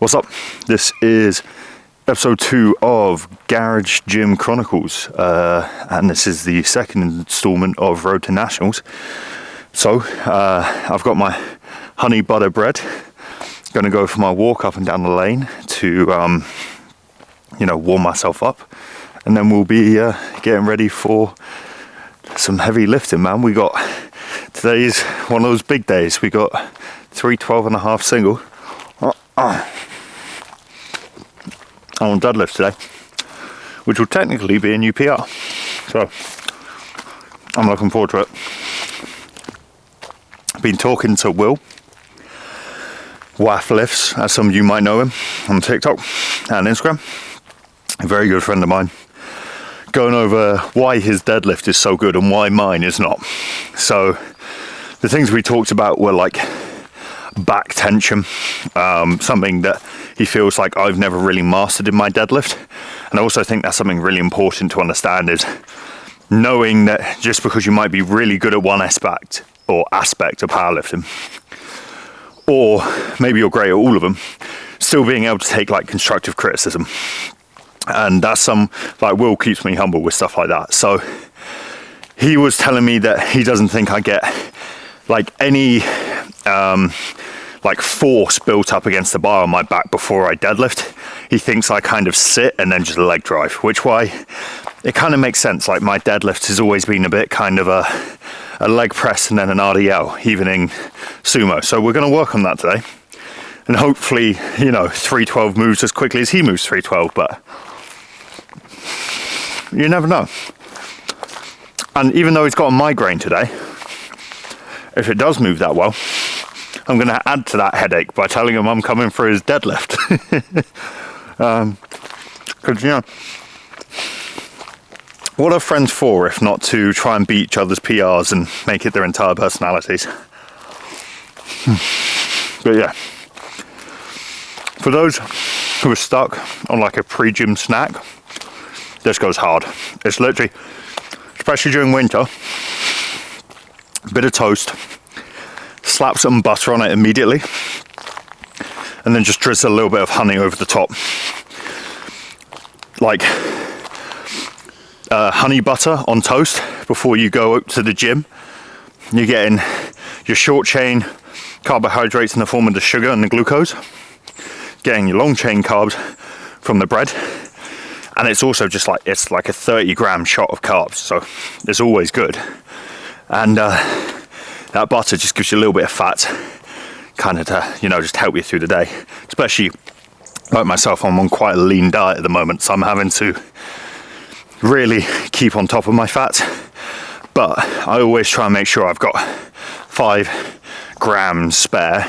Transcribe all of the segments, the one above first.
What's up? This is episode 2 of Garage Gym Chronicles, and this is the second installment of Road to Nationals. So I've got my honey butter bread. Going to go for my walk up and down the lane to warm myself up, and then we'll be getting ready for some heavy lifting, man. Today is one of those big days. We got 312.5 single on deadlift today, which will technically be a new PR. So I'm looking forward to it. I've been talking to Will, WAF Lifts, as some of you might know him, on TikTok and Instagram. A very good friend of mine. Going over why his deadlift is so good and why mine is not. So the things we talked about were like back tension, something that he feels like I've never really mastered in my deadlift. And I also think that's something really important to understand, is knowing that just because you might be really good at one aspect of powerlifting, or maybe you're great at all of them, still being able to take like constructive criticism. And that's Will keeps me humble with stuff like that. So he was telling me that he doesn't think I get like any force built up against the bar on my back before I deadlift. He thinks I kind of sit and then just leg drive, it kind of makes sense. Like, my deadlift has always been a bit kind of a leg press and then an RDL, even in sumo. So we're going to work on that today. And hopefully, 312 moves as quickly as he moves 312, but you never know. And even though he's got a migraine today, if it does move that well, I'm going to add to that headache by telling him I'm coming for his deadlift. Because, what are friends for if not to try and beat each other's PRs and make it their entire personalities? But yeah, for those who are stuck on like a pre-gym snack, this goes hard. It's literally, especially during winter, a bit of toast, slap some butter on it immediately, and then just drizzle a little bit of honey over the top. Like honey butter on toast before you go out to the gym. You're getting your short chain carbohydrates in the form of the sugar and the glucose, getting your long chain carbs from the bread, and it's also just like, it's like a 30-gram shot of carbs, so it's always good. And that butter just gives you a little bit of fat, kind of to, just help you through the day. Especially like myself, I'm on quite a lean diet at the moment, so I'm having to really keep on top of my fat. But I always try and make sure I've got 5 grams spare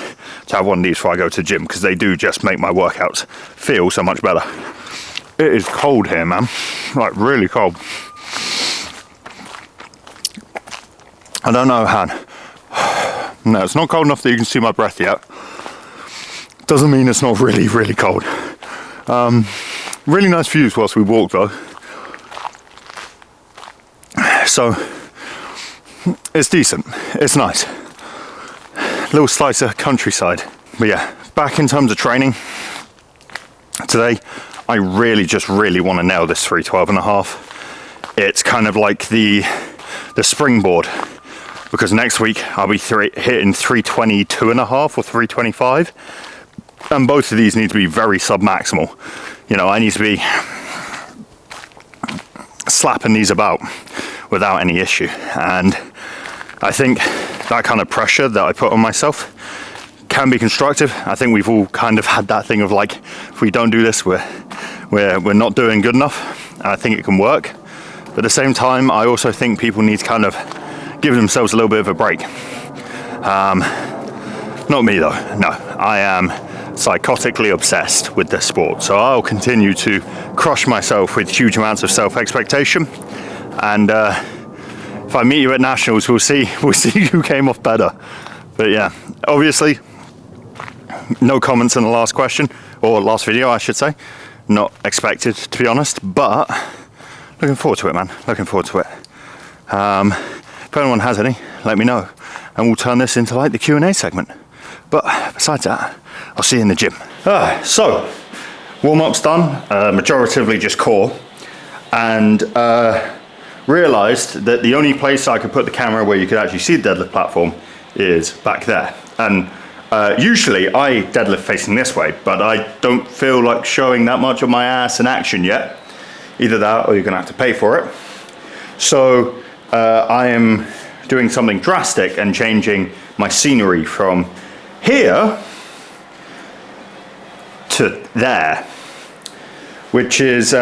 to have one of these before I go to the gym, because they do just make my workouts feel so much better. It is cold here, man. Like, really cold. I don't know, Han. No, it's not cold enough that you can see my breath yet. Doesn't mean it's not really, really cold. Really nice views whilst we walk, though. So, it's decent. It's nice. Little slice of countryside. But yeah, back in terms of training, today, I really want to nail this 312.5. It's kind of like the springboard, because next week I'll be hitting 322.5 or 325, and both of these need to be very sub-maximal. I need to be slapping these about without any issue, and I think that kind of pressure that I put on myself can be constructive. I think we've all kind of had that thing of like, if we don't do this, we're not doing good enough, and I think it can work. But at the same time, I also think people need to kind of give themselves a little bit of a break. Not me though, no. I am psychotically obsessed with this sport, so I'll continue to crush myself with huge amounts of self-expectation, and if I meet you at Nationals, we'll see who came off better. But yeah, obviously, no comments on the last question, or last video I should say. Not expected, to be honest, but looking forward to it, man. Looking forward to it. If anyone has any, let me know, and we'll turn this into like the Q&A segment. But besides that, I'll see you in the gym. So, warm-up's done, majoritively just core, and realized that the only place I could put the camera where you could actually see the deadlift platform is back there. And usually I deadlift facing this way, but I don't feel like showing that much of my ass in action yet. Either that or you're gonna have to pay for it. So I am doing something drastic and changing my scenery from here to there, which is,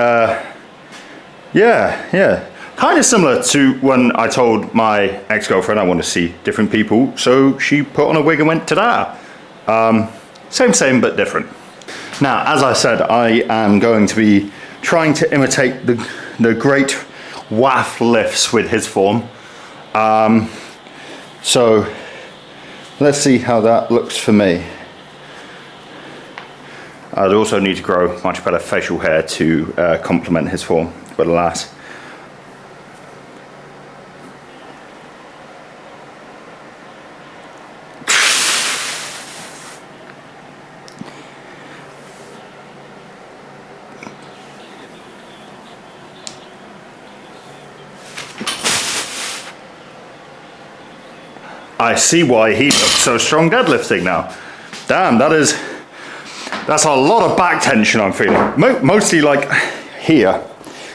kind of similar to when I told my ex-girlfriend I want to see different people, so she put on a wig and went ta-da. Same, but different. Now, as I said, I am going to be trying to imitate the great Waff lifts with his form. So let's see how that looks for me. I'd also need to grow much better facial hair to complement his form, but alas. I see why he looks so strong deadlifting now. Damn, that's a lot of back tension I'm feeling. Mostly like here.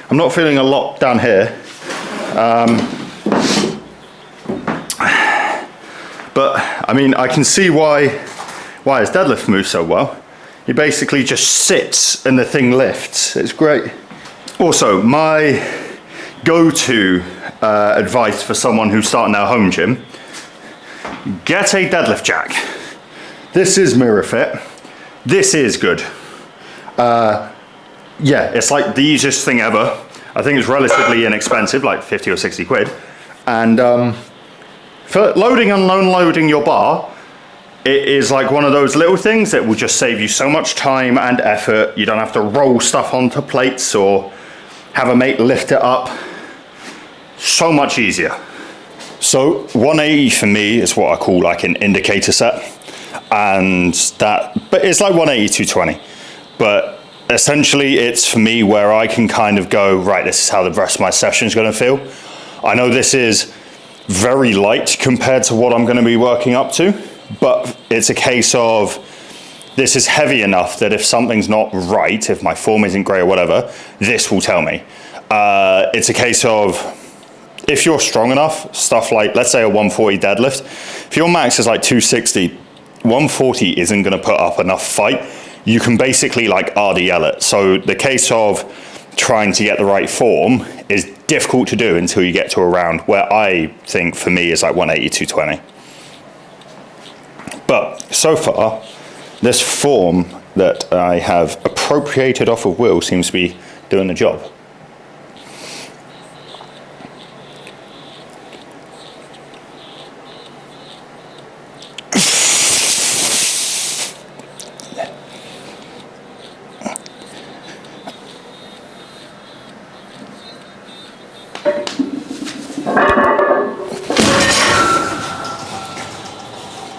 I'm not feeling a lot down here. But I mean, I can see why his deadlift moves so well. He basically just sits and the thing lifts. It's great. Also, my go-to advice for someone who's starting their home gym: get a deadlift jack. This is mirror fit. This is good. Yeah, it's like the easiest thing ever. I think it's relatively inexpensive, like 50 or 60 quid. And for loading and unloading your bar, it is like one of those little things that will just save you so much time and effort. You don't have to roll stuff onto plates or have a mate lift it up. So much easier. So 180 for me is what I call like an indicator set, and but it's like 180, 220. But essentially it's for me where I can kind of go, right, this is how the rest of my session is going to feel. I know this is very light compared to what I'm going to be working up to, but it's a case of this is heavy enough that if something's not right, if my form isn't great or whatever, this will tell me. It's a case of, if you're strong enough, stuff like, let's say a 140 deadlift, if your max is like 260, 140 isn't gonna put up enough fight. You can basically like RDL it. So the case of trying to get the right form is difficult to do until you get to a round where I think for me is like 180, 220. But so far, this form that I have appropriated off of Will seems to be doing the job.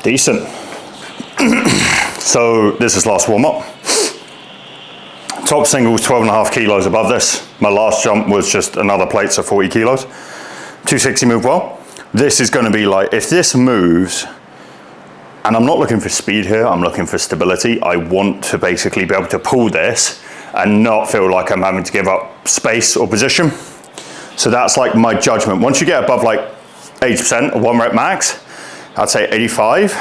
Decent. So this is last warm up. Top single was 12.5 kilos above this. My last jump was just another plate, so 40 kilos. 260 moved well. This is going to be like, if this moves, and I'm not looking for speed here, I'm looking for stability. I want to basically be able to pull this and not feel like I'm having to give up space or position. So that's like my judgment. Once you get above like 80% or 1 rep max, I'd say 85.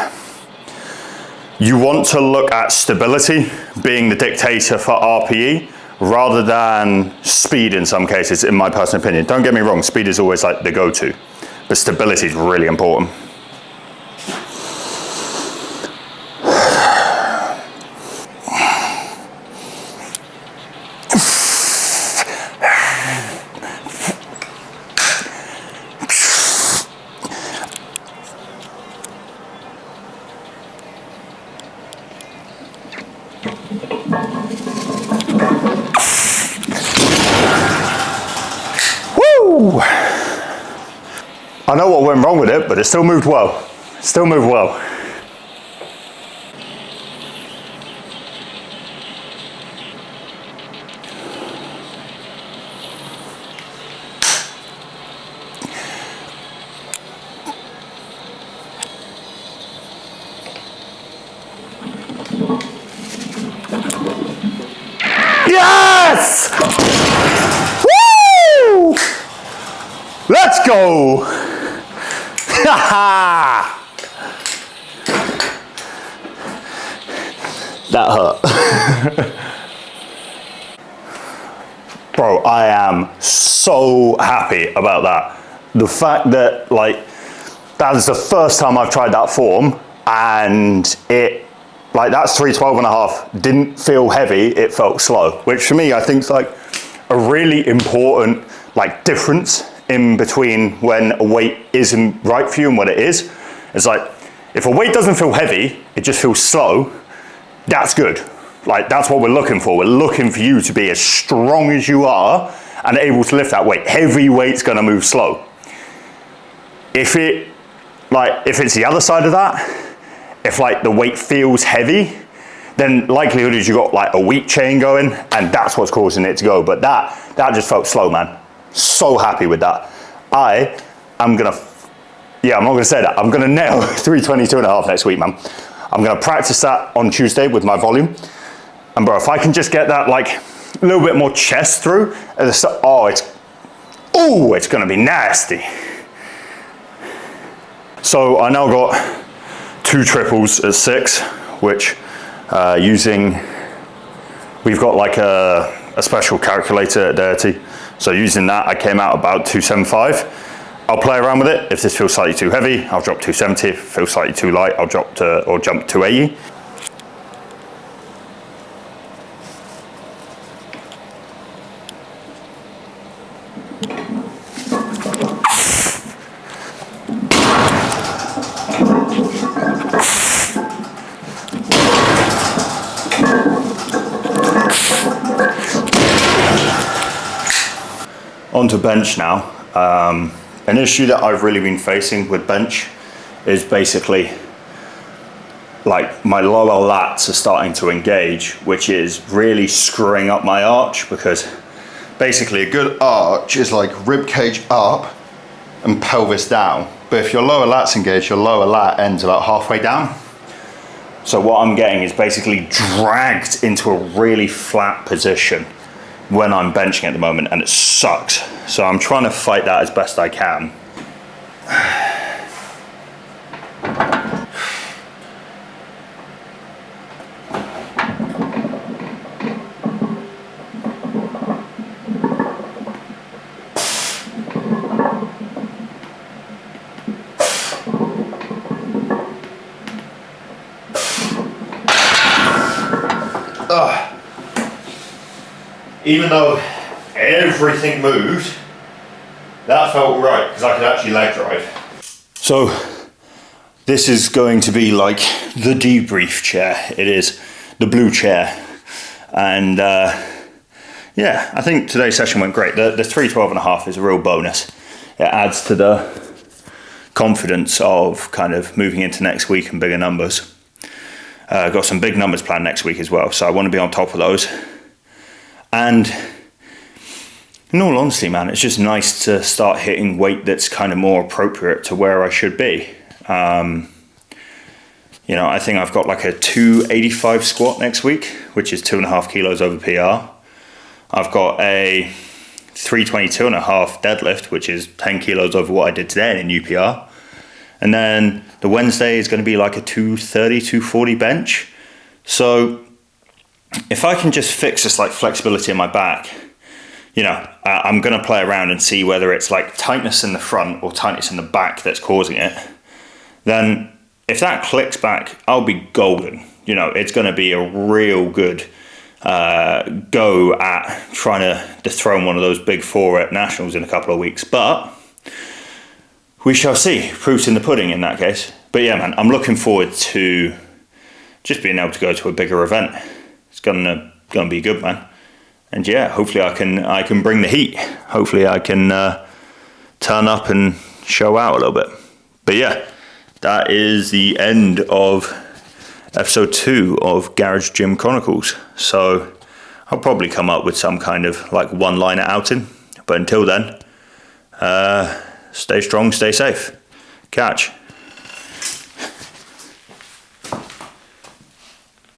You want to look at stability being the dictator for RPE rather than speed in some cases, in my personal opinion. Don't get me wrong, speed is always like the go-to, but stability is really important. Woo! I know what went wrong with it, but it still moved well. Still moved well. go. That hurt. Bro, I am so happy about that. The fact that, like, that is the first time I've tried that form, and it, like, that's 312.5. Didn't feel heavy, it felt slow, which for me, I think is like a really important, like, difference in between when a weight isn't right for you and what it is. It's like, if a weight doesn't feel heavy, it just feels slow, that's good. Like, that's what we're looking for. We're looking for you to be as strong as you are and able to lift that weight. Heavy weight's gonna move slow. If it's the other side of that, if like the weight feels heavy, then likelihood is you got like a weak chain going, and that's what's causing it to go. But that just felt slow, man. So happy with that. I'm not gonna say that. I'm gonna nail 322.5 next week, man. I'm gonna practice that on Tuesday with my volume. And bro, if I can just get that like a little bit more chest through, it's gonna be nasty. So I now got 2 triples at 6, which we've got like a special calculator at Dirty. So using that, I came out about 275. I'll play around with it. If this feels slightly too heavy, I'll drop 270. If it feels slightly too light, I'll jump to 280. Onto bench now. An issue that I've really been facing with bench is basically like my lower lats are starting to engage, which is really screwing up my arch, because basically a good arch is like rib cage up and pelvis down. But if your lower lats engage, your lower lat ends about halfway down. So what I'm getting is basically dragged into a really flat position when I'm benching at the moment, and it sucks. So I'm trying to fight that as best I can. Even though everything moved, that felt right, because I could actually leg drive. So this is going to be like the debrief chair. It is the blue chair. And yeah, I think today's session went great. The 312.5 is a real bonus. It adds to the confidence of kind of moving into next week and bigger numbers. Got some big numbers planned next week as well, so I want to be on top of those. And in all honesty, man, it's just nice to start hitting weight that's kind of more appropriate to where I should be. You know, I think I've got like a 285 squat next week, which is 2.5 kilos over PR. I've got a 322.5 deadlift, which is 10 kilos over what I did today in UPR. And then the Wednesday is going to be like a 230, 240 bench. So if I can just fix this like flexibility in my back, you know, I'm going to play around and see whether it's like tightness in the front or tightness in the back that's causing it. Then if that clicks back, I'll be golden. You know, it's going to be a real good go at trying to dethrone one of those big 4 at Nationals in a couple of weeks. But we shall see. Proof's in the pudding in that case. But yeah, man, I'm looking forward to just being able to go to a bigger event. It's gonna be good, man. And yeah, hopefully I can bring the heat. Hopefully I can turn up and show out a little bit. But yeah, that is the end of episode 2 of Garage Gym Chronicles. So I'll probably come up with some kind of like one-liner outing. But until then, stay strong, stay safe. Catch.